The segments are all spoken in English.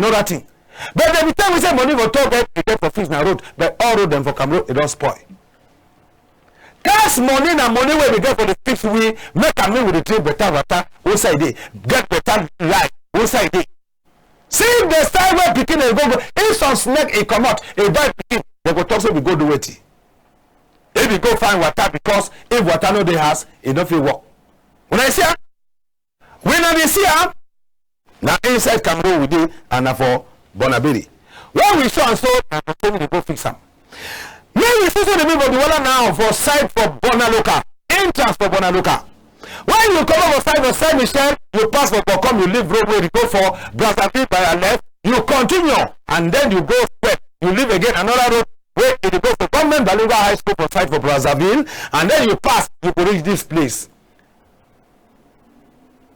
know that thing. But every time we say money for talk, we get for fix na road, but all road them for Cameroon, it don't spoil. Gas money na money where we get for the fix we make a meal with the trade better water, outside it, get better life, outside it. See the style where picking and go, if some snake a come out, a bad picking, they go talk so we go do it. If we go find water, because if water no they has, it don't feel work. When I see when I see now inside Cameroon we do and for Bonabiri. When we saw and so, we go fix them. Maybe we see the people the water now for side for Bonaloka, entrance for Bonaloka. When you come over side for Saint Michel, you pass for Bocom, you leave roadway, you go for Brazzaville by your left, you continue, and then you go straight. You leave again another road where you go for Government Balinga High School for side for Brazzaville, and then you pass, you go reach this place.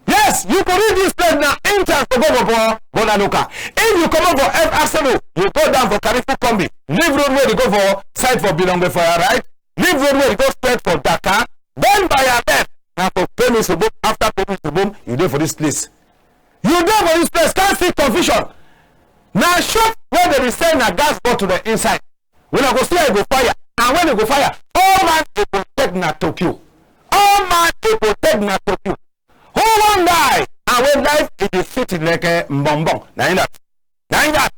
Yes, you go reach this place now, entrance to go for Bonaloka. If you come over for F Arsenal, you go down for Karifu Kombi, leave roadway, you go for side for Bilongbe for your right, leave roadway, you go straight for Dakar, then by your left. Now for payments to boom, after payments to boom, you do for this place. You do for this place, can't see confusion. Now shop where they send a gas go to the inside. When I go see I go fire. And when you go fire, all man they protect na Tokyo. All man they protect na Tokyo. Who won't die? And when life it is sitting like a bonbon. Now in that.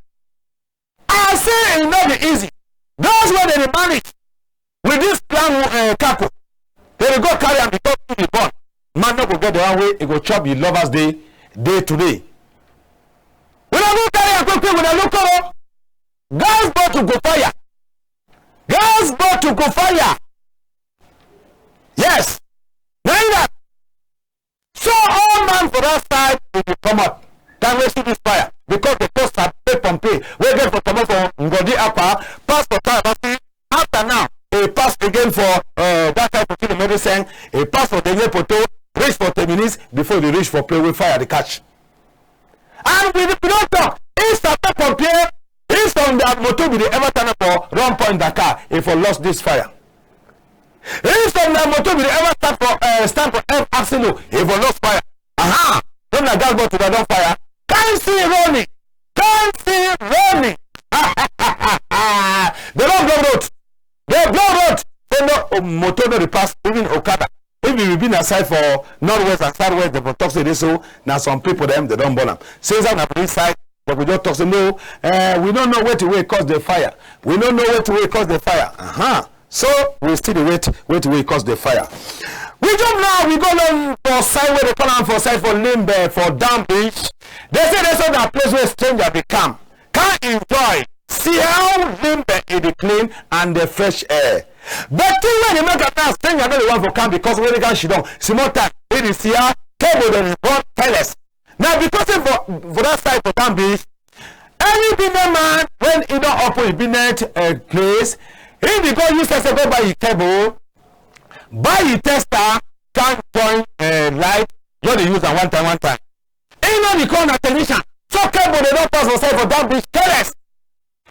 I say it not be easy. Those where they manage with this plan Kako. They will go carry and become to the born. Man not go get the one way, it go chop you lovers day today. When I go carry and go with a local, gas got to go fire. Gas got to go fire. Yes. Now that. So all man for that side will come up. Can we see this fire? Because the cost are pay from pay. We get for come up for Ngodi Apa, pass for time. After now, a pass again for that type of thing medicine, a pass for the year poto, reach for 10 minutes before they reach for play with fire the catch. And we don't talk. It's a top of here. It's on that motor with the ever turn up for run point Dakar if we lost this fire. It's on that motor with the ever stand for F Arsenal if we lost fire. Aha! When the gas got to the fire, can't see running. Can't see running. They don't blow road. They blow road. They no motor no pass even Okada. If we been aside for northwest and southwest, they will talk to this. So now some people them they don't burn them. Since I'm on the side, but we don't talk to no. We don't know where to wait cause the fire. We don't know where to wait cause the fire. So we still wait to wait cause the fire. We jump now. We go on for side where they call on for side for Limbe for Dam Beach. They say that's all that place where stranger become. Can't enjoy. See how Limbe is the clean and the fresh air. But when you make a now, stranger don't want for camp because when they can she don't. Small time. It is here. Cable the report tell us. Now because for that side for Dam Beach, any business man when he don't open a business place, if you go use as a go buy your cable, buy your tester, can't join light, you only use them one time. Ain't no the corner technician. So cable they don't pass for side for Dam Beach, tell us.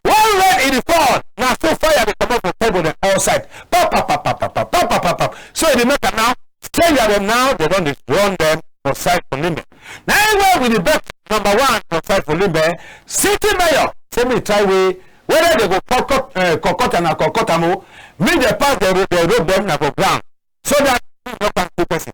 One red in the fall, now so fire they come up for cable them outside. Pop. So they make it now, change them now, they don't run them for side for Limbe. Now anyway with the best number one for side for Limbe, city mayor, say me try way, whether they go Kokota and Kokotamo, make they pass the road them na for ground. So that no can keep person.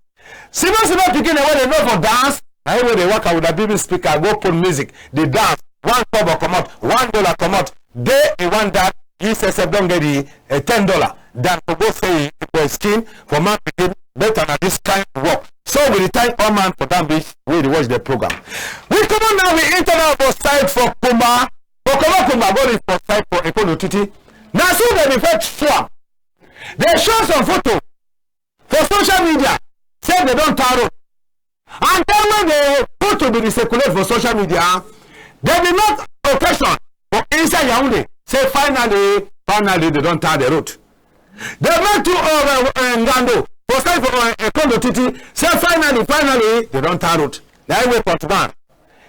Simon picking away they know for dance, now when they work out with a BB speaker, go put music, they dance, $1 come out, $1 come out, they want that, he says don't get the $10, than to go say for skin, for man picking, better than this kind of work. So we retire all man for Dam Beach, we watch the program. We come on now, we enter now for side for Kumba. Kumba going for side for Ekono Titi. Now so they refer to they show some photo for social media, say they don't tarot. And then when they put to be circulate for social media, they did not occasion for inside Yaoundé. Say finally they don't tar the road. They went to Ngando for side for Ekono Titi. Say finally they don't tar road. Now I wait for man.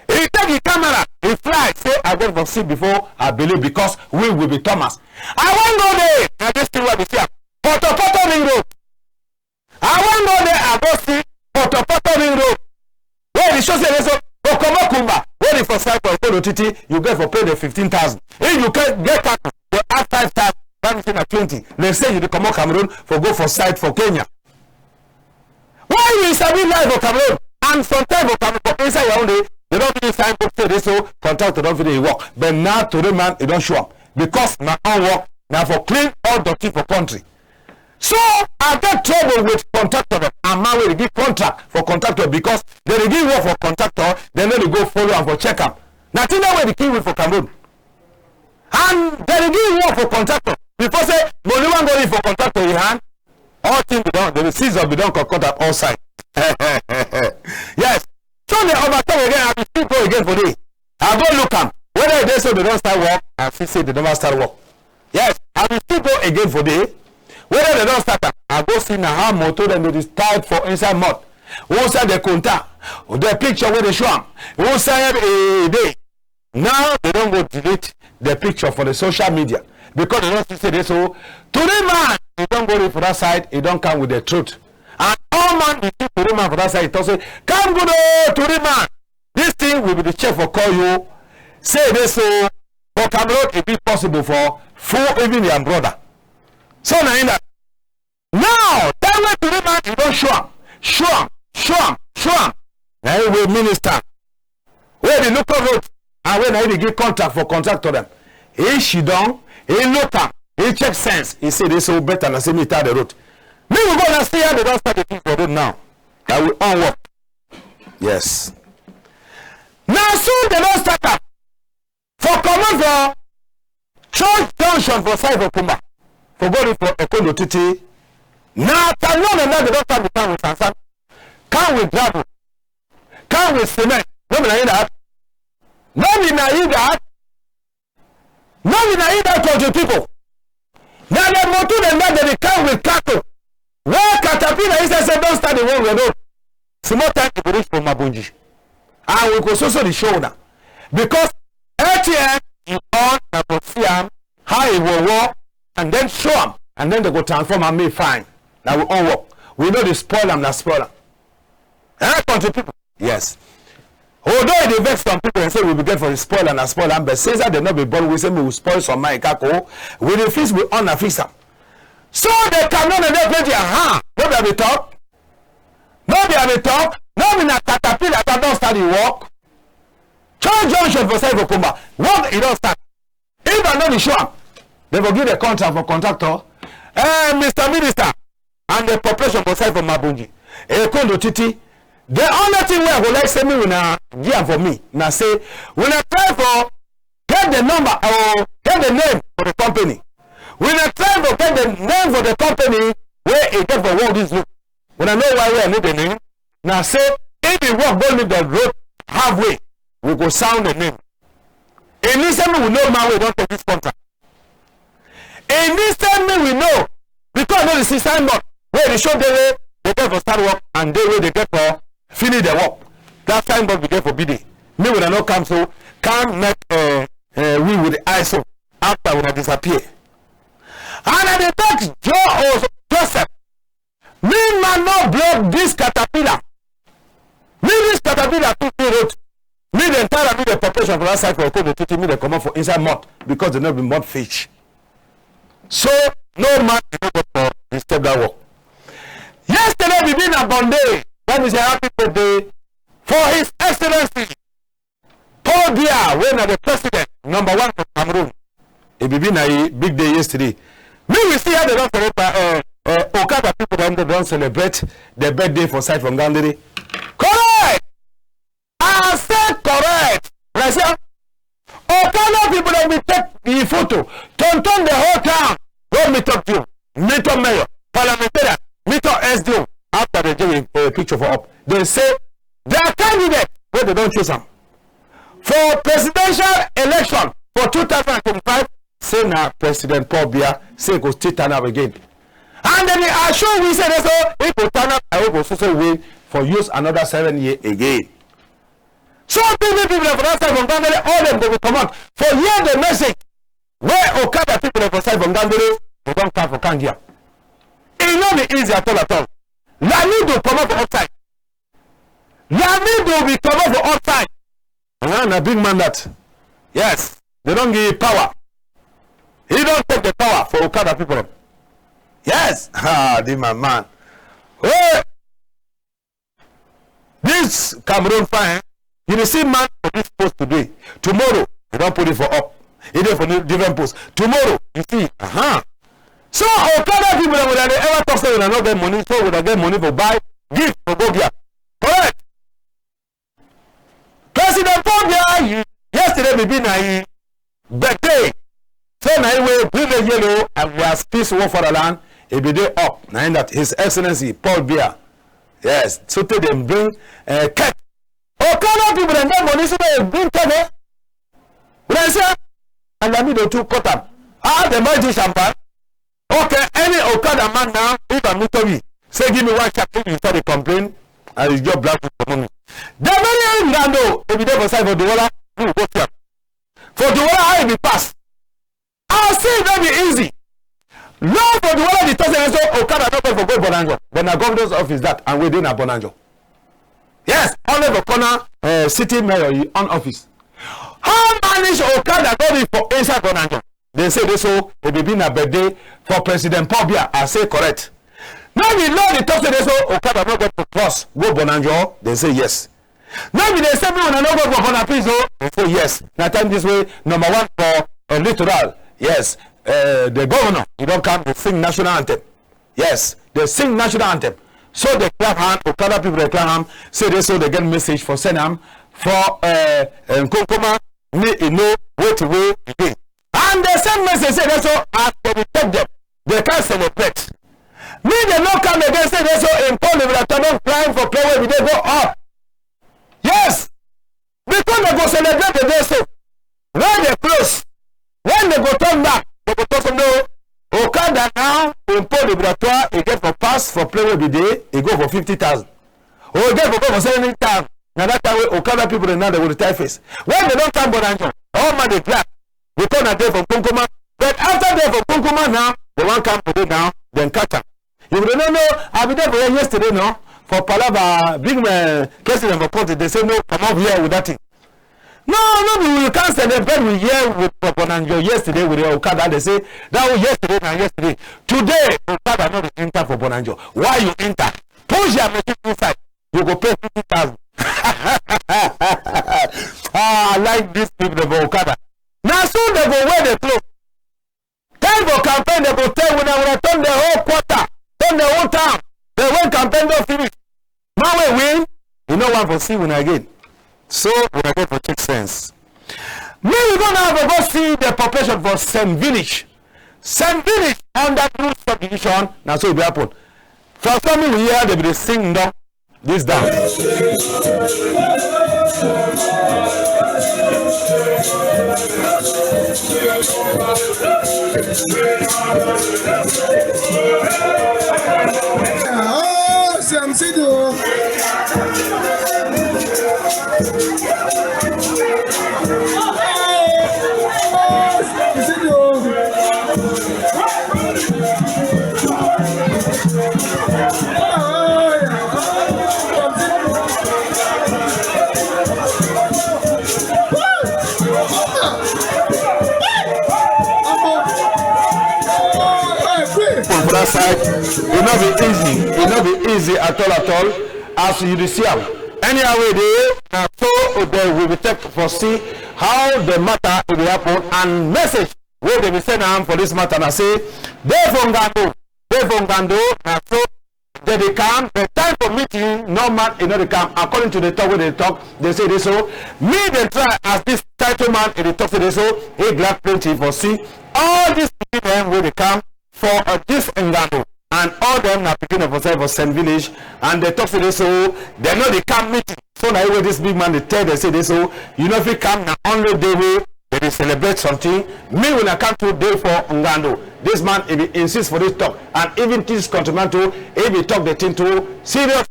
He take the camera, he fly, say I go for see before I believe because we will be Thomas. I won't go there. Now this thing will be here. Poto Ring Road. I won't go there. I go see Poto Ring Road. Where the show say so Kumba. Where ready for site for OTT, you get for pay the 15,000. If you can get Cameroon, they add 5,000, that means 20. They say you come out Cameroon for go for site for Kenya. Why you submit live for Cameroon? And sometimes for Cameroon, for inside your own day, they don't really sign book say this, so contract don't really work. But now to the man, it don't show up. Because my own work, now for clean all dirty for country. So I get trouble with contractor. I'm now will give contract for contractor because they give work for contractor, then they go follow and for check up. Now think that way the key will for Cameroon. And they give work for contractor. Before say, but no one go in for contractor in hand. All things be done, they will seize or be done contract all side. Yes. So they overtime again, I will still go again for this. I go look them. Whether they say they don't start work, I still say they never start work. Yes, I will still go again for this. Whether they don't start up, I go see now how motor them they start for inside mud. Who say the contact, the picture where they show them. Who say a day. Now they don't go delete the picture for the social media because they don't say this. So to the man, he don't go for that side. He don't come with the truth. And all man be to the man for that side. He say, come go to the man. This thing will be the chef for call you. Say this so for Cameroon it be possible for full even your brother. So now in that. Now that way to the man, you don't show him. Now he will minister. Where the local road and when I give contract for contract to them. He she done, he look up, he check sense. He say this so better than say me tell the road. Me will go and see how they don't start the thing for road now. I will unwork. Yes. Now soon they don't start up. For common for Church Junction for side of Pumba. For going for Ekono Titi. Now Talon and now they don't start the town with Sansan. Come with gravel. Come with cement. Nobody know that. Nobody know that. Nobody know that to people. Now they motor them that they come with cattle. Where Caterpillar is say don't start the one we know. Small time to reach from Mabunji. And we go so the show now. Because LTM is on and see him how he will work and then show him. And then they go transform and make fine. Now we all work. We know the spoil them, not spoil them. And I country people. Yes. Although they vex some people and say we will get for the spoil and spoil them, but since that they not be born, we say we will spoil some my kako. We the feast we on a feast them. So they come on and they play the nobody be talk. Nobody be talk. Nobody na Caterpillar that don't start the work. Church Junction for Saigo Kumba. Work it don't start. If I know the show, they will give the contract for contractor. Mr. Minister and the population for Saigo Mabunji. Ekondo Titi. The only thing we would like say me when I give for me. Now say when I try for get the number or get the name for the company. When I try for get the name for the company where it get for work this look. When I know why we need the name. Now say if the work go leave the road halfway, we go sound the name. In this time we know man we don't take this contract. In this time we know because no the system not where they show the way they get for start work and they way they get for finish the work. That time we get for BD. Me when I not come so can't make we with the ISO after when I disappear. And at the talk Joe or Joseph. Me man not block this Caterpillar. Me this Caterpillar took me road. Me the entire me the population for that side for the to me they come up for inside mud because they not be mud fish. So no man is not for disturb that work. Yesterday we been a Bombay. That is a happy birthday for His Excellency Paul Biya, when the president #1 for Cameroon. It been a big day yesterday. Me we see how they don't celebrate Okada people don't celebrate the birthday for side from Gandhi. Correct! I said correct. President Okada people that we take the photo, turn the whole town. Go meet up to meet up mayor, parliamentarian, meet up SDO. After they give a picture for up, they say their candidate where they don't choose them for presidential election for 2025. Say now President Paul Biya say go still turn up again. And then I show we say so if we turn up, I will also win for use another 7 years again. So people for that side from Gandhi, all them they will come out for hear the message where Okada people for side from Gandhi they don't come for Kangia. It not be easy at all. Lamido come out for outside. Lamido will come out for outside. A big man that. Yes, they don't give you power. He don't take the power for Okada people. Yes, the man. Hey, this Cameroon fine. You will see man for this post today. Tomorrow, you don't put it for up. It is for different posts. Tomorrow, you see, So Okada people would have ever talk say they not get money, so would have get money for buy gift for Bobia. Correct. President Bobia, yesterday we been a birthday. So now we bring the yellow and we are peace war for the land. It be day up. Now that His Excellency Paul Biya, yes, so they them bring cat. Okada people and get money, so they bring cat. When I say, and I mean the two cut up. They might do champagne. Okay, any Okada man now, if I'm not me, say give me one shot, you start to complain, and it's your black for money. The very Lando, if you never say for the water, you go here. For the water, I will be passed. I'll say it will be easy. No, for the water, the person so Okada not for go Bonanjo. Then the governor's office that, and we did a Bonanjo. Yes, only the corner city mayor on office. How manage Okada go for inside Bonanjo? They say this so it will be a birthday for President Paul Biya. I say correct. Now we know the talk say this so Okada not go to cross go Bonanjo. They say yes. Now we they say me when I not go for Bonapiso. They say yes. Now time this way number one for littoral. Yes, the governor he don't come. They sing national anthem. Yes, they sing national anthem. So they clap hand. Okada people they clap hand. Say this so they get message for Senam for Nkokoma. Me you know wait away again. And the same message say so after we take them, they can't celebrate. Me they not come again say so in Paul they don't climb for play where they go up. Yes, because they go celebrate the day so. When they close, when they go turn back, they go talk no. Okada now in Paul Laboratoire, he get for pass for play where day, he go for 50,000. Or he get for 70,000. Now that time Okada people now they will retire face. When they don't come Bonanjo, all man they clap. We turn a day from Kunkuma, but after day from Kunkuma now, they won't come today now, then catch up. You don't know, I'll be there for yesterday now, for Palava, big man, president of court, they say no, come up here with that thing. No, we can't celebrate with here with Bonanjo yesterday with the Okada, they say, that was yesterday and yesterday. Today, Okada not enter for Bonanjo. Why you enter? Push your machine inside, you go pay 50,000. I like this people of Okada. Now soon they go wear the clothes. Time for campaign, they go tell when I turn the whole quarter, turn the whole town. They win campaign don't finish. Now we win, you know what for see when again. So we are going to take sense. Maybe we're gonna have to go see the population for St. Village. St. Village on that new subdivision. Now so it will happen. For some we hear they will sing down this down. Oh, Samsido. That side will not be easy. It will not be easy at all. As you see, anyhow they so they will be take for see how the matter will happen and message where they will send them for this matter. And I say they from Gando, and so they come. The time for meeting, no man in the camp. According to the talk where they talk, they say this so. Me they try as this title man in the talk say this so. He glad plenty for see all these people where they come. For this Ngando and all them now picking up for St. Village and they talk to this so they know they come meeting. So now with this big man they tell they say this so you know if you come now only they will they celebrate something. Me when I come to day for Ngando, this man if he insists for this talk and even this countryman too, if he talk the thing too serious.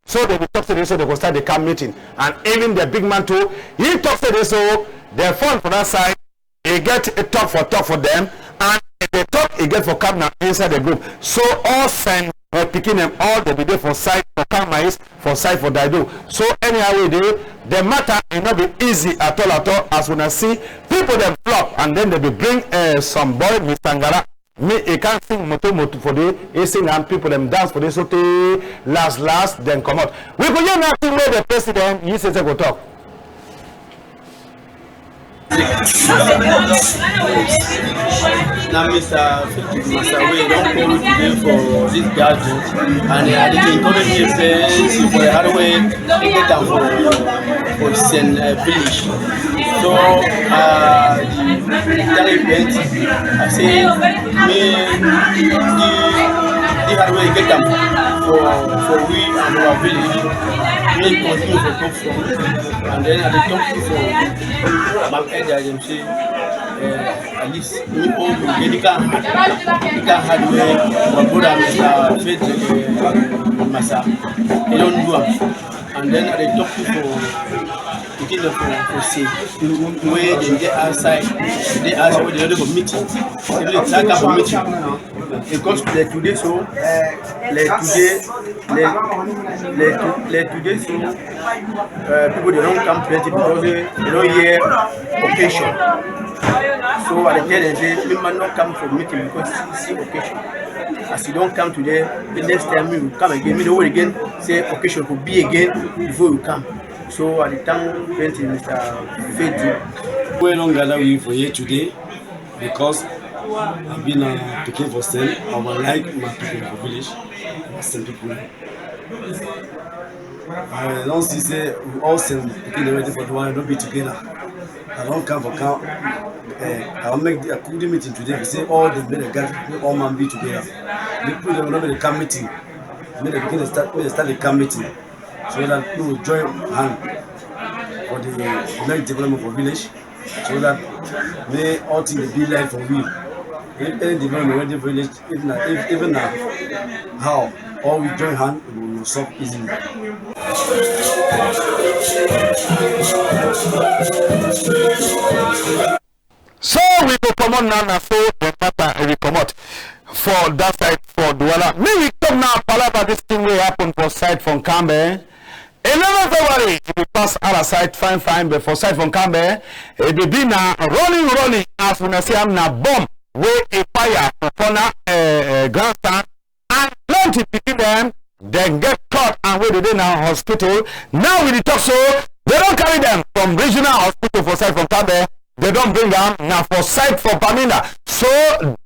So they will talk to this so they will start the camp meeting and even the big man too, he talks to this so they're fun for that side, he get a talk for them and the talk he get for camp now inside the group. So all St. picking them all they be there for site for Kamais, for site for Daido. So anyhow we do, the matter will not be easy at all as when I see people them flop and then they be bring some boy Mr. Ngara. Me he can't sing moto for the he sing and people them dance for the so last then come out. We could hear nothing where the president he says go talk. Now, Mr. We don't call today for this gathering, and I think encourage the friends for the hard way to get down for St. Village. So, the event, I say, the hard way to get down for we and our village. We continue to talk from, and then at the talk for my agency. At least we all get the hardware, my brother Mr. Février, Massa, they don't do it. And then they talk to for say where they get outside, they ask where they don't have meeting. They don't talk about meeting because today so today so people they don't come plenty because they don't hear occasion. So at the end they say, we might not come for meeting because see occasion. As you don't come today, the next time you come again, we know again, say occasion could be again before you come. So at the time, Mr. Février. We don't gather with for here today because I've been picking for sale. I would like my people in the village, my same people. I don't see say we all send picking ready for the one, don't be together. I don't come for count. I'll make the community meeting today. We say all the men gather, all man be together. We put them over the camp meeting. Make the beginning start the camp meeting, so that we will join hand for the next development for village, so that may all things be like for we. If any development in the village, even now, how all we join hand, we will solve easily. So we will come on now, so the matter we come out for that side for Douala. May we come now, Palaba, this thing will happen for side from Cambe. 11 February, we pass our side fine, but for side from Cambe, it will be now rolling, as when I say I'm now bomb, where a fire for grandstand, and plenty people them, then get caught and where they now hospital. Now with the talk so, they don't carry them from regional hospital for side from Cambe. They don't bring them now for site for Baminda. So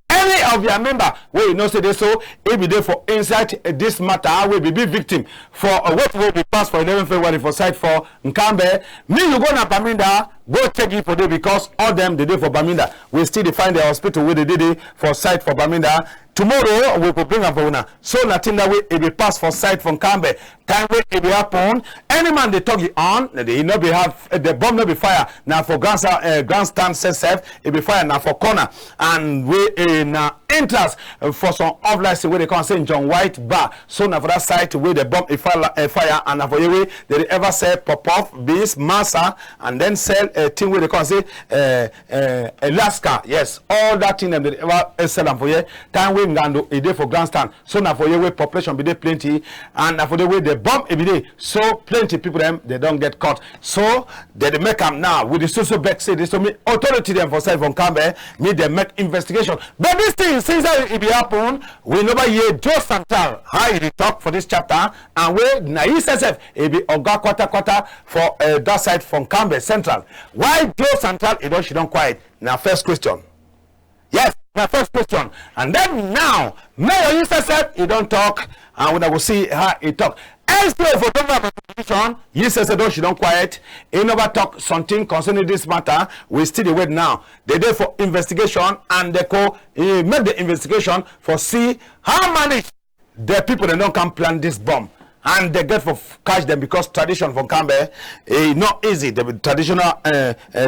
any of your member where you know say this so it be there for inside this matter will be victim for what will be passed for 11 February for site for Nkambe. Me you go na Baminda, go check it for day because all them they did for Baminda. We still find the hospital where they did it for site for Baminda. Tomorrow we will bring up for una. So nothing that way it be passed for site from Cambe. Time way it be happen. Any man they talk it on, they not be have the bomb not be fire. Now for grandstand self, it be fire now for corner. And we in interest for some of like where they can say John White bar. So now for that site where the bomb is fire and for your way they ever say pop off beans massa and then sell a thing where they can say Alaska. Yes, all that thing them they ever sell them for you. Time we ngando a day for grandstand. So now for your way population be there plenty and now for the way the bomb every day. So plenty people them they don't get caught. So they make them now with the social back say this to me authority them for side from Cambe need they make investigation. But this thing since that it be happen, we never hear Joe Santal how he talk for this chapter and we na he says it be oga quarter for that side from Cambe Central. Why Joe Santal she don't quiet? Now first question. Yes, my first question. And then now, Mayor Yusef he don't talk, and when I will see how he talk. Elsewhere for the position, Yusef she don't quiet. He never talk something concerning this matter. We still wait now. They there for investigation, and they make the investigation for see how manage the people that don't come plan this bomb. And they get for catch them because tradition from Cambe is not easy. The traditional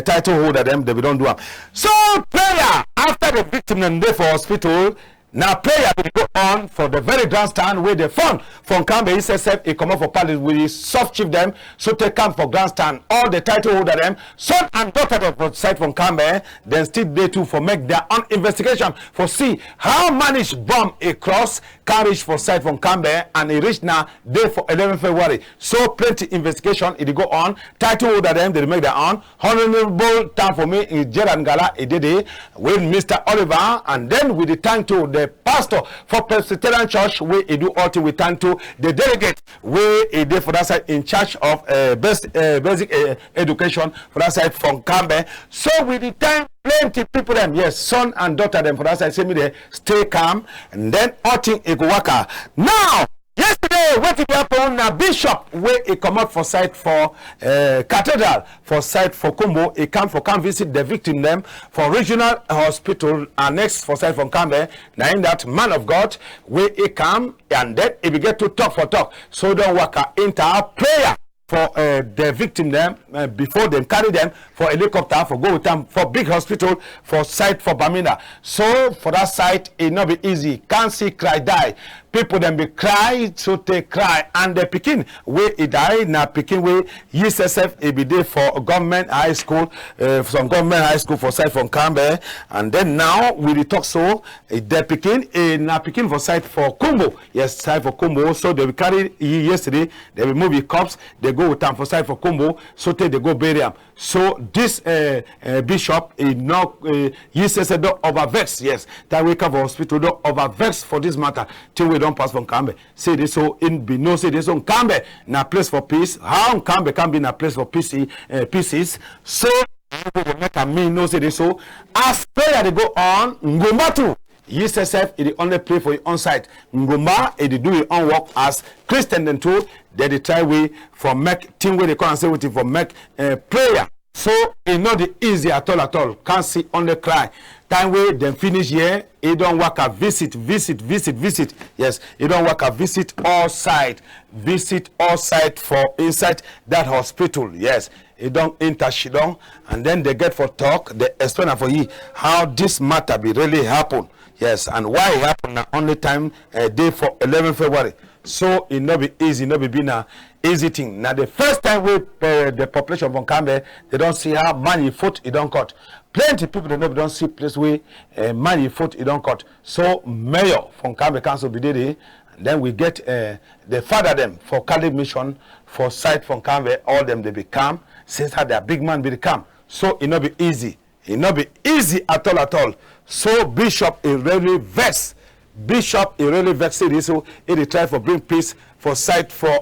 title holder them they don't do them. So prayer after the victim and they for hospital Now prayer will go on for the very grandstand where the fund from Kambe SSF it come up for palace with soft chief them so they come for grandstand all the title holder them son and daughter of side from Kambe then still they too for make their own investigation for see how manage bomb across carriage for side from Kambe and it reach now day for 11 February so plenty investigation it go on title holder them they make their own honorable time for me in Gerard Gala it did it with Mr. Oliver and then with the time to the pastor for Presbyterian Church where he do all thing with time to the delegate where he did for that side in charge of basic education for that side from Kambe. So with the time plenty people them yes son and daughter them for that side say me they stay calm and then all thing it go work out. Now yesterday what did happen na bishop where he come out for site for cathedral for site for Kumbo he come visit the victim them for regional hospital and next for site from Kambe now in that man of God where he come and then he begin to talk so don't work into our prayer for the victim them before them carry them for helicopter for go with them for big hospital for site for Bamina. So for that site it not be easy can't see cry die people them be cry so they cry and the pikin where he die now pikin where USSF it be there for government high school some government high school for site from Kambe and then now we talk so the pikin now pikin for site for Kumbo yes site for Kumbo so they will carry yesterday they will move the cops they go with them for site for Kumbo so they go bury them. So this bishop is not USSF don't overvex yes that we cover hospital don't overvex for this matter till we don't pass from Kambe. Say this so in be no say this on Kambe na place for peace. How Kambe can be na place for peace pieces. So people make a me no say this so as prayer they go on Ngomatu. USSF is the only play for your on site. Ngoma is the do your own work as Christian then too. They try way for make thing where they come and say with it for make prayer. So it's not the easy at all. Can't see only cry. Time way then finish here. It don't work a visit. Yes, it don't work a visit all side. Visit all side for inside that hospital. Yes, it don't enter shidong and then they get for talk. They explain for you how this matter be really happen. Yes, and why it happened na only time day for 11 February. So it not be easy, not be been a easy thing. Now the first time we the population from Kambe, they don't see how money foot it don't cut. Plenty people don't see place where money foot it don't cut. So mayor from Kambe Council be there. Then we get the father them for Catholic mission for site from Kambe, all them they become since how their big man be come. So it not be easy. It not be easy at all. So Bishop is really vexed. Bishop is really vexed. So he try for bring peace for site for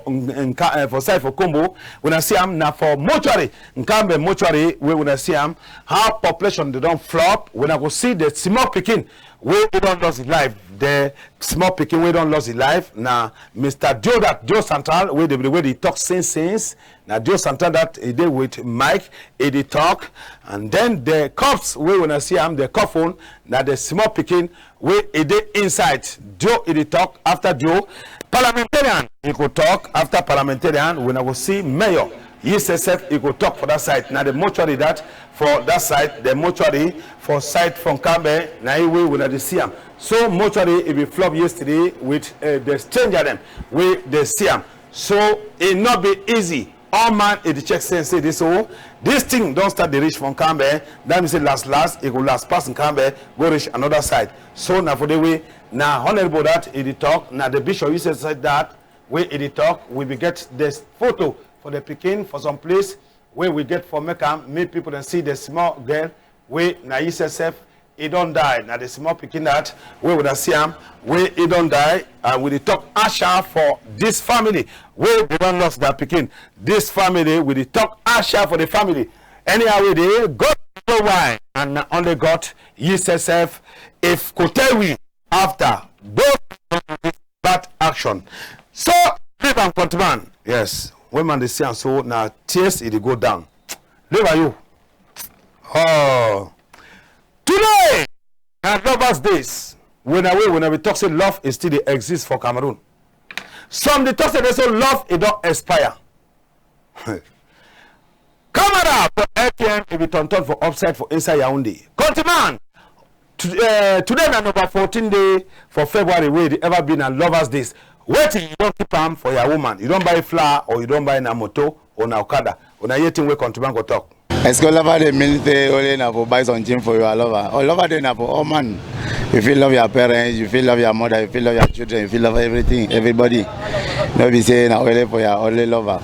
site for Kumbo. When I see him now for mortuary, Nkambe mortuary, when I see him how population they don't flop. When I go see the small picking where he don't lose his life, the small picking where don't lose his life. Now Mr. Joe Santal where they talk since. Now Joe Santal that he did with Mike, he talk, and then the cops where when I see him the coffin. Now the small picking where he did inside. Joe he talk after Joe. Parliamentarian he could talk after parliamentarian when I will see mayor. USSF he could talk for that side. Now the mortuary that for that side, the mortuary for site from Kambe, now we will see him. So mortuary it be flop yesterday with the stranger them we they see him. So it not be easy. All man it check say this so this thing don't start the reach from Kambe. That means last it will last pass in Kambe go reach another side. So now for the way now honorable that it talk now the bishop said that where it talk we will get this photo for the Peking for some place where we get for make people and see the small girl where na USSF he don't die. Now the small Peking that where would I see him where he don't die and we talk Asha for this family where they don't lost that Peking. This family we talk Asha for the family. Anyhow we they God know why and only God USSF if could tell we after those bad action. So live and continue. Yes. When man they see and so now tears it go down. Live are you? Oh, today at Lovers Days. When we talk say love is still they exist for Cameroon. Some they talk say they say love it don't expire. Camera for LTM if it turn for upside for inside Yaoundé. Continue. Today na number 14 day for February wey dey ever been a lovers days. Waiting you don't keep am for your woman. You don't buy flour or you don't buy na moto or na okada. Or na yetin wey contribute go talk. Est-ce que lover dey mean say only na for buy something for your lover? Or lover dey na for all man. You feel love your parents, you feel love your mother, you feel love your children, you feel love everything, everybody. No be say na only for your only lover.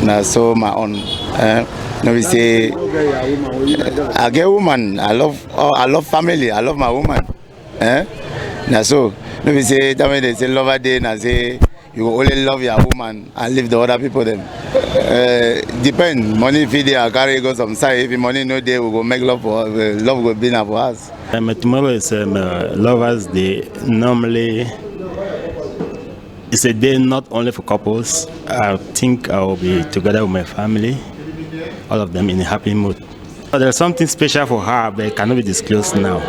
Na so my own. No be say I get woman. I love family. I love my woman. Na so. No be say that when they say lover day, na say you only love your woman and leave the other people them. Depend. Money if they carry go some side. If money no day, we go make love for love will be now for us. Tomorrow is lovers day. Normally, it's a day not only for couples. I think I will be together with my family, all of them in a happy mood. But there's something special for her, but it cannot be disclosed now.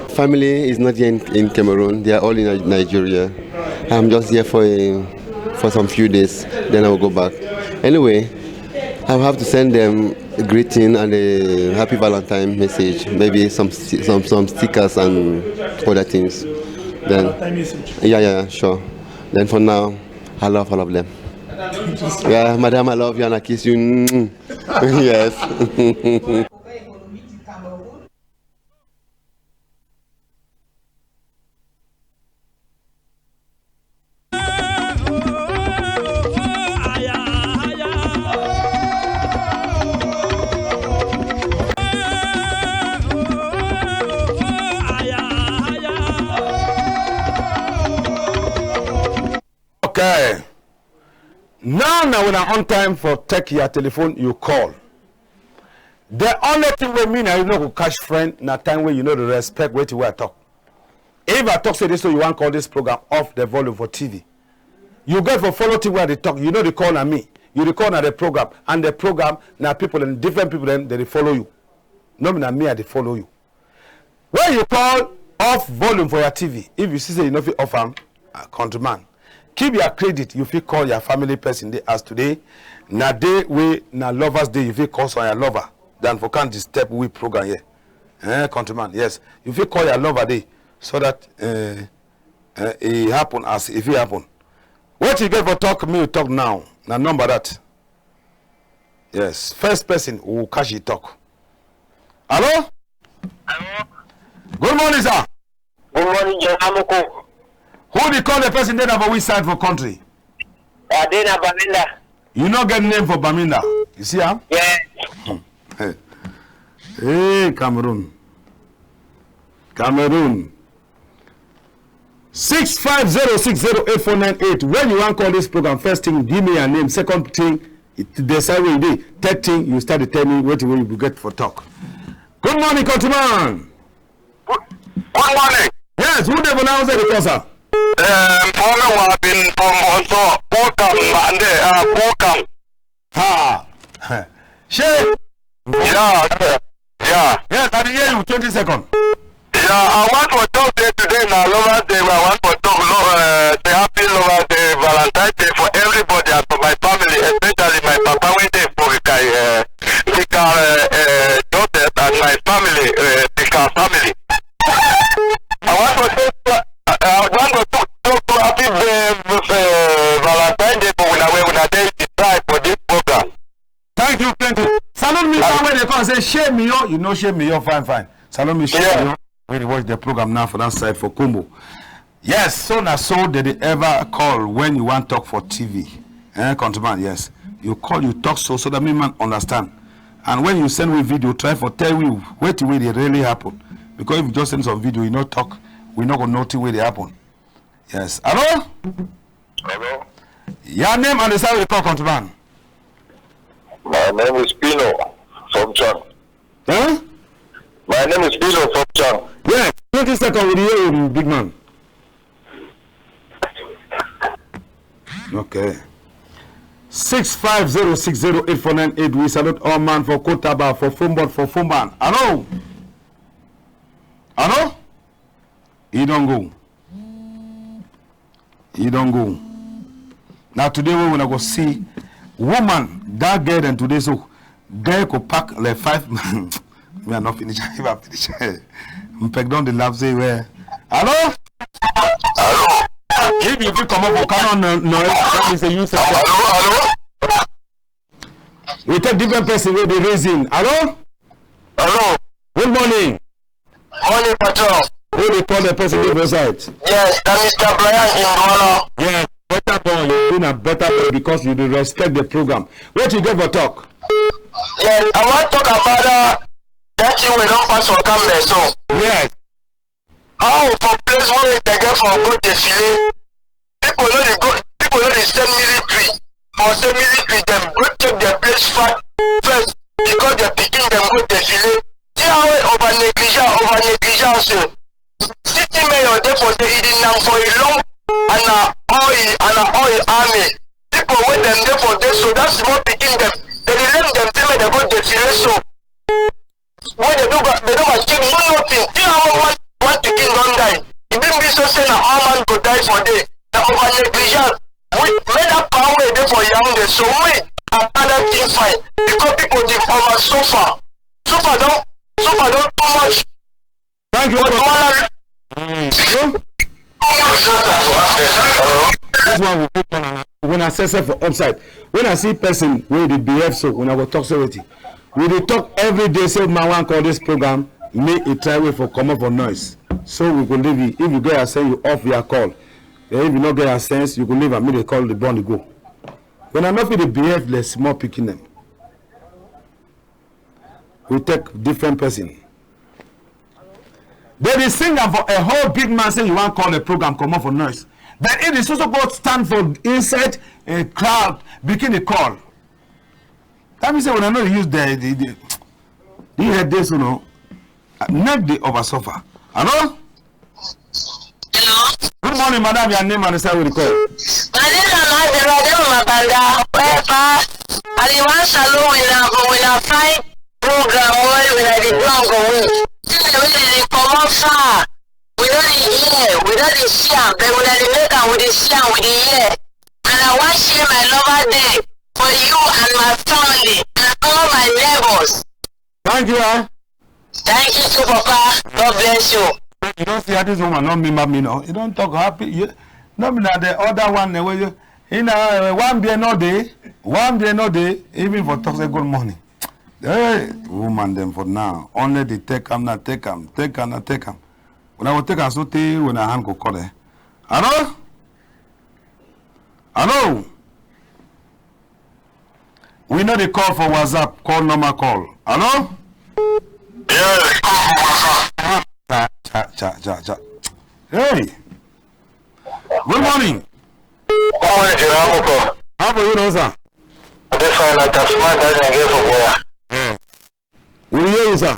Family is not here in Cameroon. They are all in Nigeria. I'm just here for some few days. Then I will go back. Anyway, I'll have to send them a greeting and a happy Valentine message. Maybe some stickers and other things. Then, yeah, sure. Then for now, I love all of them. Yeah, madam, I love you and I kiss you. Yes. Okay. Now when I'm on time for take your telephone, you call. The only thing we mean I know catch friend na time where you know the respect where to where I talk. If I talk say this so you want call this program off the volume for TV. You get for follow thing where they talk, you know they call on me. You record on the program and the program now people and different people then they follow you. No me na me they follow you. When you call off volume for your TV, if you see say you know fit off am, countryman. Keep your credit, you feel call your family person day as today. Na day we na lovers day, you feel call on your lover. Then for can't disturb we program here. Countryman, yes. You feel call your lover day so that it happen as if it happen. What you get for talk me, you talk now. Now number that. Yes. First person who catch you talk. Hello? Hello? Good morning, sir. Good morning, MOKO. Who they call the person then about which side for country? Adena Baminda. You not get name for Baminda. You see how? Yeah. Hey, Cameroon. 650608498. When you want to call this program, first thing, give me your name. Second thing, decide what you do. Third thing, you start to tell me what you will get for talk. Good morning, countryman. Good morning. Yes, who the announce the cosa? I've been from also Pokam and Pokam. Ha. She. Yeah. Yes, I didn't hear you. 20 seconds. Yeah, I want to talk today now, Lovers Day. I want to talk the happy Lovers Day, Valentine's Day for everybody and for my family, especially my papa when they for daughter and my family, the family. I want to talk happy Valentine's Day for when I decide for this program. Thank you, thank you. Salon me when they come say shame me yo, you know shame me yo, fine. Salon me shame me yo. When you watch the program now for that side for Kumbo. Yes, so did they ever call when you want to talk for TV? Countryman, yes. You call, you talk so that me man understand. And when you send me video, try for tell you wait till it really happen. Because if you just send some video, you not talk, we're not gonna know till where they happen. Yes. Hello? Hello? Your name and the side of the call, countryman. My name is Pino from Chang. Huh? My name is Pino from Chang. Yes, 20 seconds with you, big man. Okay. 650608498. We salute all man for Kotaba, for Fumbot, for Fumban. Hello? Hello? He don't go. Now today we wanna go see woman that girl and today so girl could pack like 5 we are not finished. If I finish Mpegdon the lab say where. Hello? Hello? If you come up for canon noise, that is a use of Hello? we take different person where they raising. Hello? Hello? Good morning. Morning, Patrol. Who they call the person on the side? Yes, that Mr. Brian in Douala. Yes, better boy. You're doing a better boy because you do respect the program. What you get for talk? Yes, I want to talk about that thing we don't pass for camera, so. Yes. How for place where they get for good defile, people know they send military. For send military, them go take their place first because they're picking them good defile. See how over negligence. City mayor therefore they eating them for a long and oil army. People with them therefore they so that's what picking them. They let them tell me they go defile so. When they don't achieve nothing. See how one picking don't die. It didn't be so saying that all man go die for day. The over negligence. We made that power there for young days. So we another thing fine because people they over suffer. Suffer don't too much. Thank you. This one will put on when I say for upside. When I see person where they behave so when I will talk so with you. We will talk every day, say my one call this program, make a try way for come up for noise. So we can leave you. If you get a sense, you off your call. If you not get a sense, you can leave and make the call the bond go. When I not feel the behave, let's more picking them. We take different person. There is singer for a whole big man say you want to call the program come up for noise. Then it is also going to stand for inside a crowd, begin a call. That means when I know you use the you heard this, you know, not the over suffer. Hello? Hello? Good morning, madam. Your name and the side with the call. My name is Mabanda. I want salon when I find program when I did not go away. They come up far. We don't hear, we don't see them. But when I make them with the see them with the ear. And I want to share my lover day for you and my family and all my neighbors. Thank you, Thank you too, Papa. God bless you. You don't see how this woman not me, no. You don't talk happy. You not me that the other one where you know one day no day, even for talk say good morning. Hey, woman them for now. Only they take them, not take them. When I will take a so when I hand go call there. Hello? Hello? We know the call for WhatsApp, call normal call. Hello? Yes. Cha. Hey. Good morning. Good morning, Moko. How are you, no, sir? This one like a smart doesn't get from where. We hear you, sir.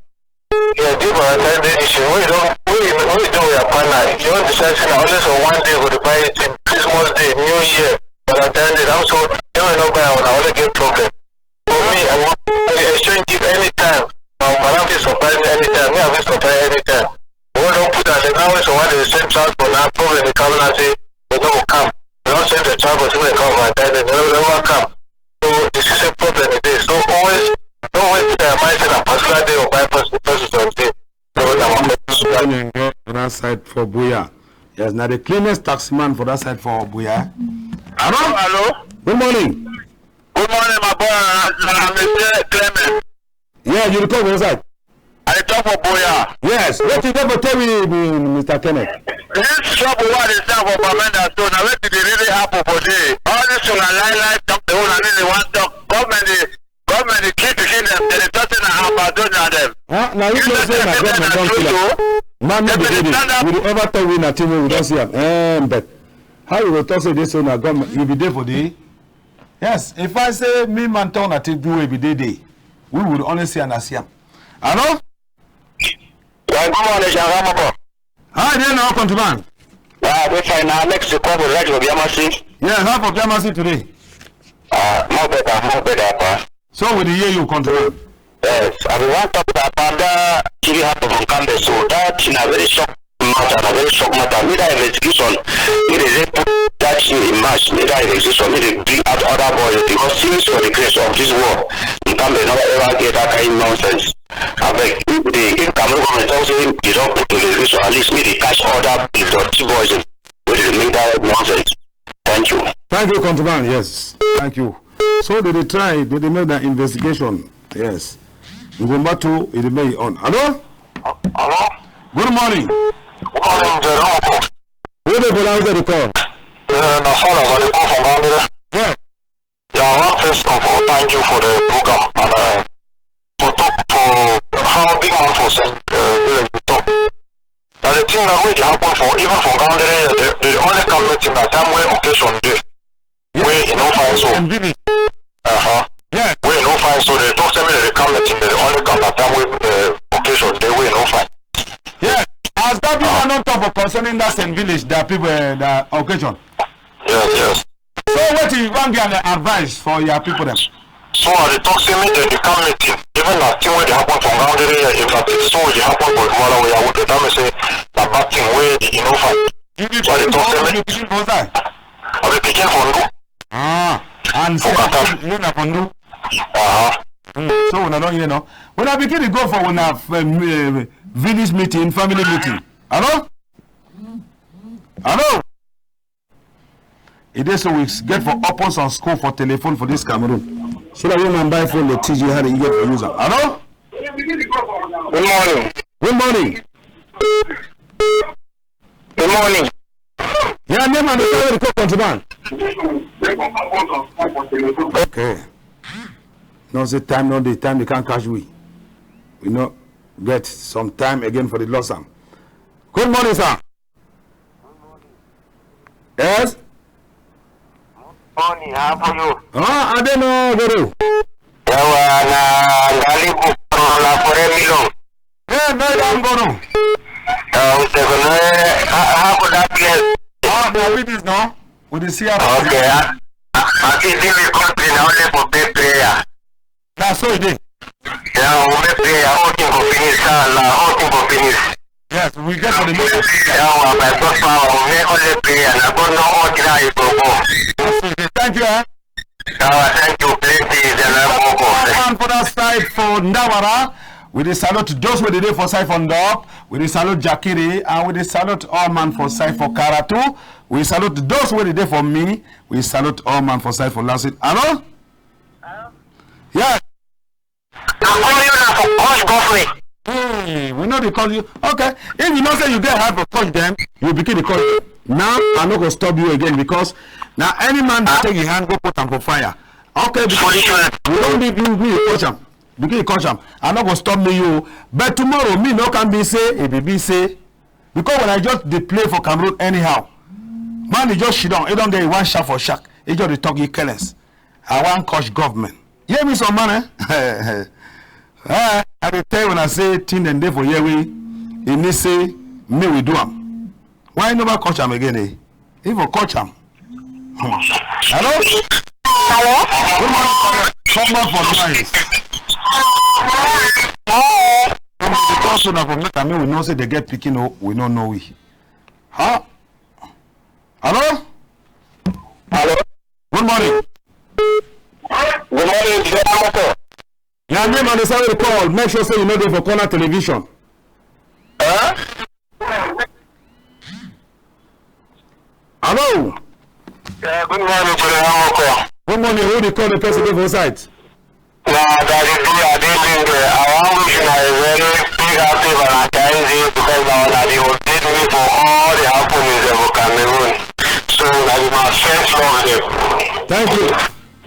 Yeah, people are telling the issue. We don't we are partner. If you want to say always on one day with the buy it Christmas Day, New Year, but I tell you, I'm so you know buy on I only get problem. For me, I want to exchange it anytime. My life is surprising anytime. Me, I will surprise anytime. We don't put that in hours or what is the same transport now. Problem they come and say they don't come. They don't send the transport to the come and they never come. So this is a problem it is. So always don't wait till I say a particular day or bypass the person something. On that side for Buya. Yes, now the cleanest taxi man for that side for Buya. Hello? Good morning. Good morning, my boy. I'm Mr. Clement. Yeah, you talk on side. I talk for Buya. Yes, what you ever tell me, Mr. Kenneth? This trouble what is now for Bamenda, so now what did it really happen for day? All this on a line, talk the whole and then they want to government they keep picking them, they talking about doing them. Now you don't say that government don't kill them. Man, not the lady. We ever tell we na TV, we don't see them. But how you will talk say this on a government? You be there for day? Yes. If I say me man talk na TV will be day, we would only see and see them. Hello? Good morning, Moko. Hi, there now, countryman. We find now next to cover right of Yamasi. Yeah, half of Yamasi today. More better. So with the year you countryman. Yes, I want to talk about Panda Kiri Hapo from Cambe, so that in a very short man matter, a very shock matter. Neither investigation, neither put that in March, neither investigation, neither bring out other boys because since for the grace of this war, you can't never ever get that kind of nonsense. I beg if Cameroon government also you don't put television, at least maybe catch other dirty boys with the make that nonsense. Thank you. Thank you, Countryman. Yes. Thank you. So did they try? Did they make that investigation? Yes. We go back to it may on. Hello? Hello? Good morning. Good morning, Jerome. Who they belong to the call? No, sorry, but the call from Gambia. Yeah. Yeah, first of all, thank you for the program and for how big man for saying talk. Now the thing that will happen for even for Gambia, the only community that time where occasion day, where you know find so. Yeah. Where you know find so they talk to me that the community the only come that time where occasion day where you know find. Yeah. Has that been on top of concerning that same village that people that occasion? Yes. So what do you want to get advice for your people then? So they talk to me that the community, even that thing where they happen from around the area, if that is so they happen for while we are with the time say that bad thing where you know find. So they talk to me. I'll be picking for no. And so you know for no. So when I don't know. When I begin to go for when I village meeting, family meeting. Hello? Hello? It is so we get for opens on school for telephone for this Cameroon. So that when I buy phone, they teach you how to get for user. Hello? Good morning. Good morning. Good morning. Yeah, name and the call Countryman. Okay. No, the time, not the time they can't catch we. We know get some time again for the loss. Good morning, sir. Yes? Morning, how are you? I don't know, Guru. Yeah, no, I'm going to. No? With the CR. Okay, I think the country now only for pay prayer. That's so it is. Yeah, we prayer, all things for finish, all things for finish. Yes, we get for the mission. Yeah, my first power, we only prayer, and I don't know what I go. Thank you, eh? Thank you, plenty, and for that side for Ndawara, we dey salute those who dey for side for Ndop, we dey salute Jakiri, and we dey salute all man for side for Karatu. We salute those who dey for me, we salute all man for side for Lasit. Hello? Yeah. We know they call you. Okay. If you know say you get hard to touch them, you begin to call them. Now I'm not gonna stop you again because now any man that take your hand go put them for fire. Okay, because we don't need you me coach them. Begin to coach them. I'm not gonna stop me you. But tomorrow me no can be say it be say because when I just they play for Cameroon anyhow, man, he just shit down. He don't get one shot for shack. He just they talk you careless. I want coach government. You hear me some man, eh? I will tell you when I say thing and day for year we need say me we do them. Why never coach them again, eh? If you coach them. Hello? Hello? Good morning. Come on for noise. Because so now for me, I mean, we know say they get picking up, we don't know we. Huh? Hello? Hello? Good morning. Good morning, MOKO. Your name and the side of the call. Make sure say you know them for corner television. Hello? Yeah, good morning, MOKO. Good morning. Who they call the person for site? No, that is the idea. I want to a very big happy Valentine's Day because now that they will take me for all the happenings of Cameroon. So that is my first love them. Thank you.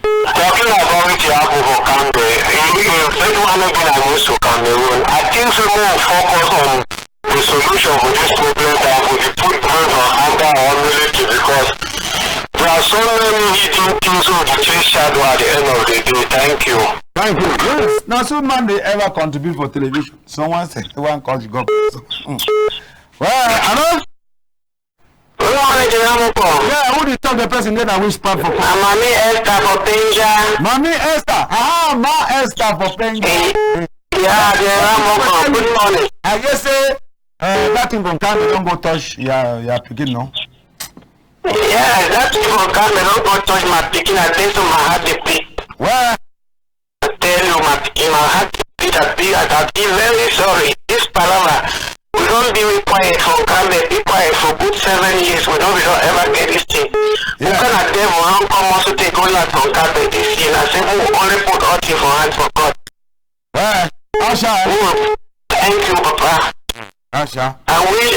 Talking about it happen for Cameroon, if anyone has been against Cameroon, I think we will focus on the solution for this problem that will be put on under our military because there are so many hidden things of the tree shadow at the end of the day. Thank you. Thank you. Yes. Now, so man, they ever contribute for television. Someone said, one calls God. Well, hello? Yeah, who did talk the person then I wish part for Mommy Esther for Penja. Mommy Esther. Ma Esther for Penja. Yeah, good morning. I guess say, That thing from Kano don't go touch your picking, no? Yeah, that thing from Kano don't go touch my picking. I tell you my heart they beat. Well, I tell you my heart they beat. I be very sorry. This palaver, we don't be quiet from Kano. Be quiet for good 7 years. We don't ever get this thing. Who can I tell you? Don't come also take all that from Kano this year. I say who only put all things for hands for God. well, Asha. Thank you, Papa. Asha. I wish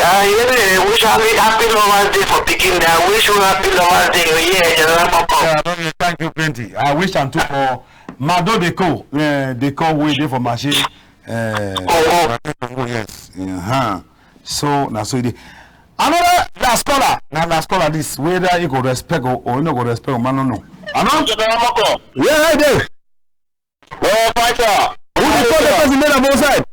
happy Lovers Day for picking. I wish you happy Lovers Day. Yeah, Papa. Thank you plenty. I wish I'm too for Mado Deco way there for machine. Yes. So now so it. Another last caller this whether you go respect or no go respect man no. MOKO. Yeah, right there. Oh, fighter. Who the person made on both sides?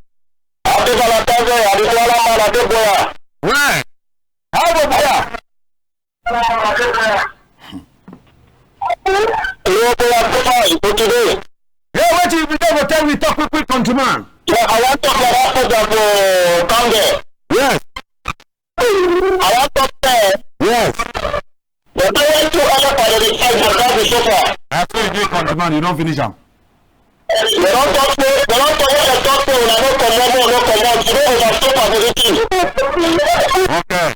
Where? How about Boya? Yeah, what you go tell me talk quick countryman. Yeah, I want to talk about the Congo. Yes. I want to say. Yes. The way to other part of the side has got the sofa. That's what you do countryman, you don't finish them. They don't talk to when I don't come on. You don't overstep everything. Okay.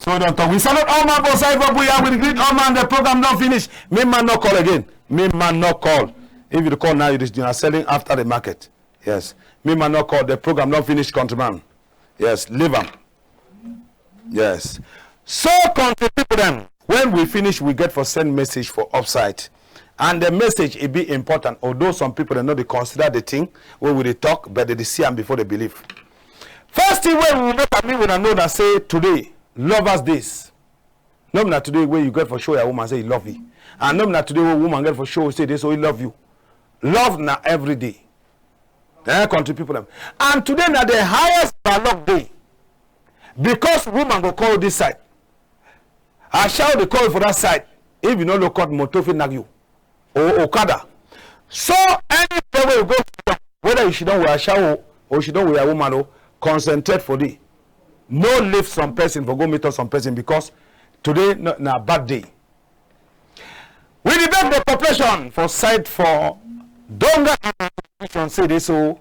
So don't talk. We salute all man for side for Buya with the great all man. The program don't finish. Me man not call again. Me man not call. If you call now, you are selling after the market. Yes. Me man not call. The program don't finish, countryman. Yes. Leave them. Yes. So country people then, when we finish, we get for send message for upside. And the message it be important, although some people they know they consider the thing when we talk, but they see them before they believe. First thing when we look at me when I know that say today, lovers days. No not today where you get for show a woman say he love you. And no not today where woman get for show say this so he love you. Love na every day. Country people them. And today na the highest love day. Because woman go call this side. I shall be call for that side. If you know look at motofi nag you. Or Okada. So anywhere you go, whether you should don't wear a shower or you should don't wear a woman, concentrate for the. No leave some person for go meet some person because today na bad day. We debate the population for side for Donga and say this so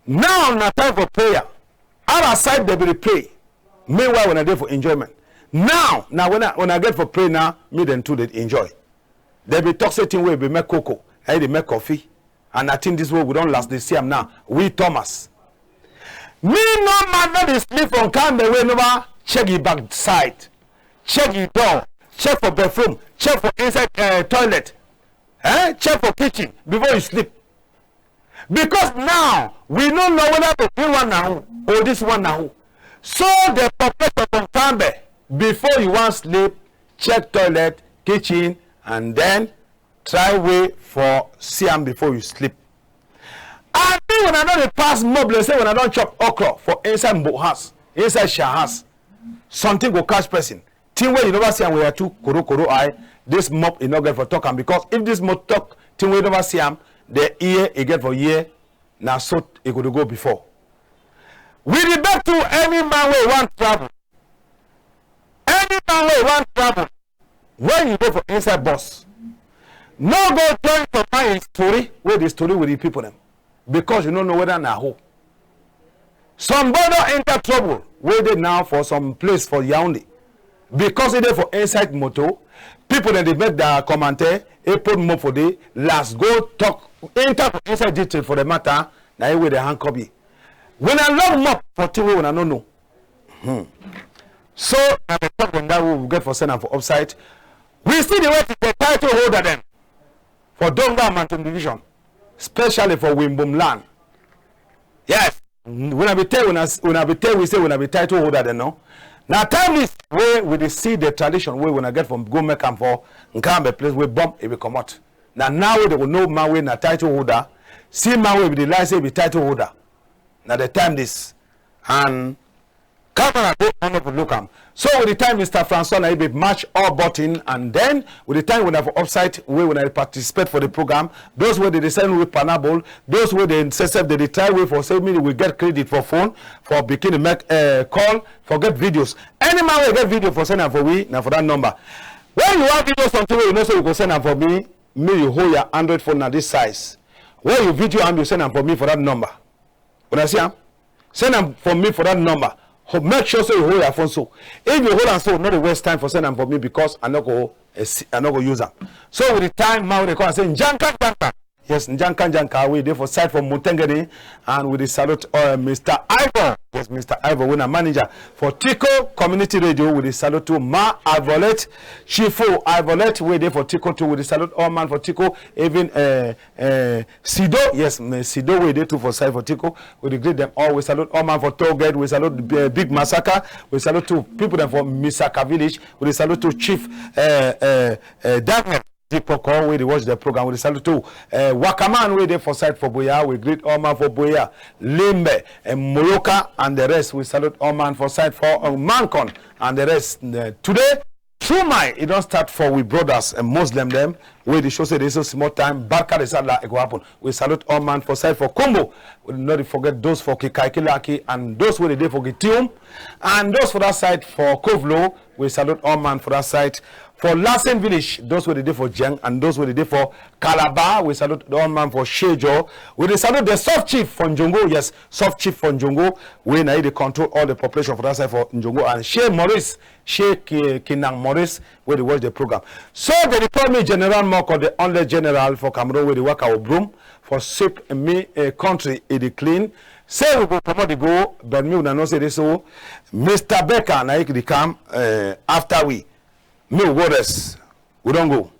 now na time for prayer. Other side they will pray. Meanwhile when I get for enjoyment. Now when I get for prayer now, me then too they enjoy. They be toxic thing where we make cocoa, and they make coffee, and I think this way we don't last. They see them now. We Thomas. Me no man not is sleep on camera way never check your back side, check your door, check for bathroom, check for inside toilet, check for kitchen before you sleep. Because now we don't know whether to do one now or this one now. So the population on camera before you want sleep, check toilet, kitchen. And then try wait for CM before you sleep. And then when I know the past mob, let's say when I don't chop okra for inside mbo house, inside shah house, something will catch person. Thing where you never see and we are too koro eye, this mob is not good for talking because if this mob talk, thing where you never see him, the ear it get for year, now so it could go before. We debate to any man way want travel. Any man way want travel. When you go for inside bus, no go join for my story where the story with the people them because you don't know whether now who. Somebody enter trouble where they now for some place for Yaoundé because they for inside motor people then they make the commentaire they put more for the last go talk enter for inside detail for the matter now where the hand copy. When I love more for thing when I don't know. So I talk on that we will get for send and for upside. We see the way to the title holder them for Donga Mountain Division, especially for Wimbum land. Yes, when I be tell we say when I be title holder them no. Now time is where we see the tradition where when I get from go make them for Nkambe place where bomb it will come out. Now they will know my way na title holder, see my way with the license be title holder. Now the time this and come camera go on up look am. So with the time Mr. Francois Naibe match all button, and then with the time we have upside way when I participate for the program, those where they send with panable, those where they say they try way for 7 minutes we get credit for phone for beginning to make call for get videos. Any man will get video for send for we now for that number. When you have videos something you know so you go send them for me you hold your Android phone at this size. When you video and you send them for me for that number. When I see them, send them for me for that number. Make sure so you hold your phone so. If you hold them so, not the waste time for send them for me because I'm not go use them. So with the time now they call and say Njanga. Yes, Njanga we there for side from Mutengeni, and with the salute Mr. Ivor. Yes, Mr. Ivor, winner manager for Tico Community Radio with the salute to Ma Ivolet, Chifu Ivolet, we there for Tico too with the salute all man for Tico, even Sido, yes, Sido we there too for side for Tico, we greet them all, we salute all man for Toged, we salute Big Massacre, we salute to people them for Misaka Village, we salute to Chief Daniel. Poko, we watch the program, we salute to Wakaman, we there for side for Boya, we greet all man for Boya, Limbe, and Moroka, and the rest, we salute all man for side for Mancon, and the rest. Today, through my, it don't start for we brothers and Muslim them, where the show say there's so small time, Barka de Sadla, it will happen. We salute all man for side for Combo, we do not forget those for Kikaikilaki, and those where they there for Gitium, and those for that side for Kovlo, we salute all man for that side. For Lassen Village, those were the day for Jeng, and those were the day for Calabar. We salute the one man for Shejo. We salute the soft chief from Njongo. Yes, soft chief from Njongo. We now they control all the population for that side for Njongo. And Shea Maurice, Shea Kinang Maurice, where they watch the program. So they call me General MOKO, the only general for Cameroon, where they work our broom for sweep me country in the clean. Say we go promote the go, but me will not say this so. Mr. Becker, now he come after we. No, what else? We don't go.